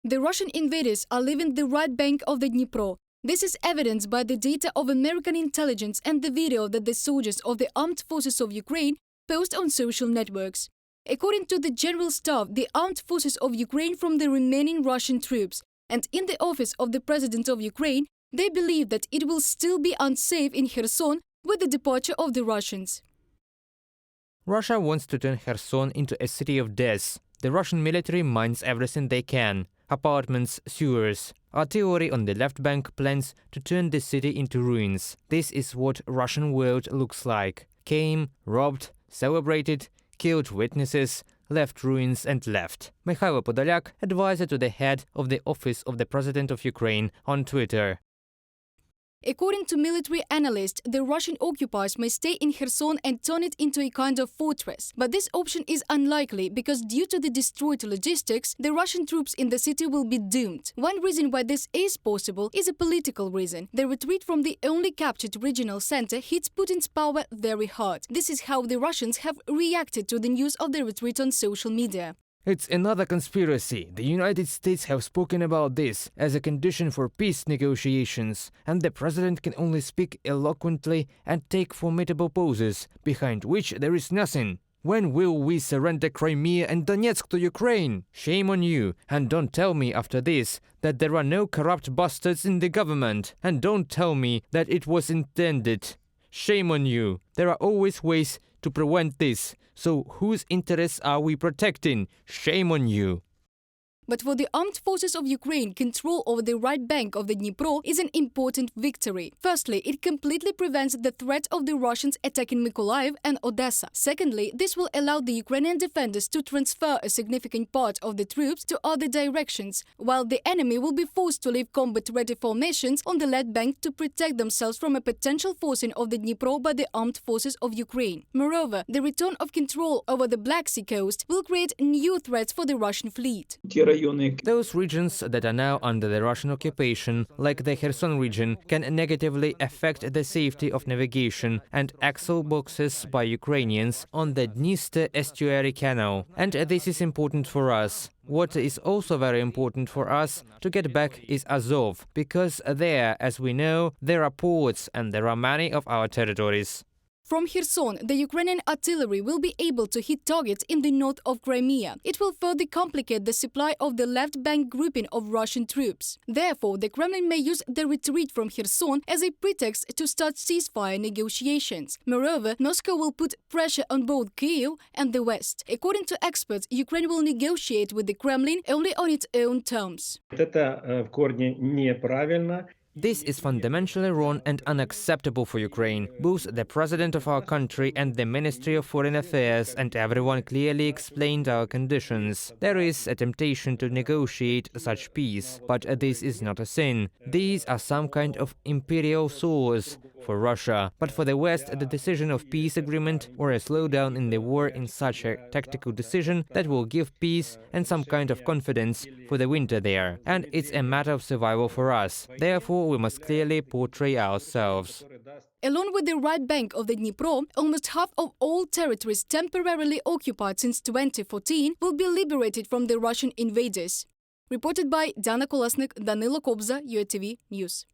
The Russian invaders are leaving the right bank of the Dnipro. This is evidenced by the data of American intelligence and the video that the soldiers of the Armed Forces of Ukraine post on social networks. According to the General Staff, the Armed Forces of Ukraine from the remaining Russian troops, and in the office of the President of Ukraine, they believe that it will still be unsafe in Kherson with the departure of the Russians. Russia wants to turn Kherson into a city of death. The Russian military mines everything they can: apartments, sewers. Artillery on the left bank plans to turn the city into ruins. This is what Russian world looks like. Came, robbed, celebrated, killed witnesses, left ruins and left. Mikhailo Podolyak, advisor to the head of the office of the President of Ukraine, on Twitter. According to military analysts, the Russian occupiers may stay in Kherson and turn it into a kind of fortress. But this option is unlikely because due to the destroyed logistics, the Russian troops in the city will be doomed. One reason why this is possible is a political reason. The retreat from the only captured regional center hits Putin's power very hard. This is how the Russians have reacted to the news of the retreat on social media. It's another conspiracy. The United States have spoken about this as a condition for peace negotiations, and the president can only speak eloquently and take formidable poses, behind which there is nothing. When will we surrender Crimea and Donetsk to Ukraine? Shame on you, and don't tell me after this that there are no corrupt bastards in the government, and don't tell me that it was intended. Shame on you. There are always ways to prevent this. So whose interests are we protecting? Shame on you. But for the Armed Forces of Ukraine, control over the right bank of the Dnipro is an important victory. Firstly, it completely prevents the threat of the Russians attacking Mykolaiv and Odessa. Secondly, this will allow the Ukrainian defenders to transfer a significant part of the troops to other directions, while the enemy will be forced to leave combat-ready formations on the left bank to protect themselves from a potential forcing of the Dnipro by the Armed Forces of Ukraine. Moreover, the return of control over the Black Sea coast will create new threats for the Russian fleet. Those regions that are now under the Russian occupation, like the Kherson region, can negatively affect the safety of navigation and axle boxes by Ukrainians on the Dniester estuary canal. And this is important for us. What is also very important for us to get back is Azov, because there, as we know, there are ports and there are many of our territories. From Kherson, the Ukrainian artillery will be able to hit targets in the north of Crimea. It will further complicate the supply of the left bank grouping of Russian troops. Therefore, the Kremlin may use the retreat from Kherson as a pretext to start ceasefire negotiations. Moreover, Moscow will put pressure on both Kyiv and the West. According to experts, Ukraine will negotiate with the Kremlin only on its own terms. This is fundamentally wrong and unacceptable for Ukraine. Both the president of our country and the Ministry of Foreign Affairs and everyone clearly explained our conditions. There is a temptation to negotiate such peace, but this is not a sin. These are some kind of imperial sores for Russia. But for the West, the decision of peace agreement or a slowdown in the war in such a tactical decision that will give peace and some kind of confidence for the winter there. And it's a matter of survival for us. Therefore, we must clearly portray ourselves. Along with the right bank of the Dnipro, almost half of all territories temporarily occupied since 2014 will be liberated from the Russian invaders. Reported by Diana Kolesnik, Danilo Kobza, UATV News.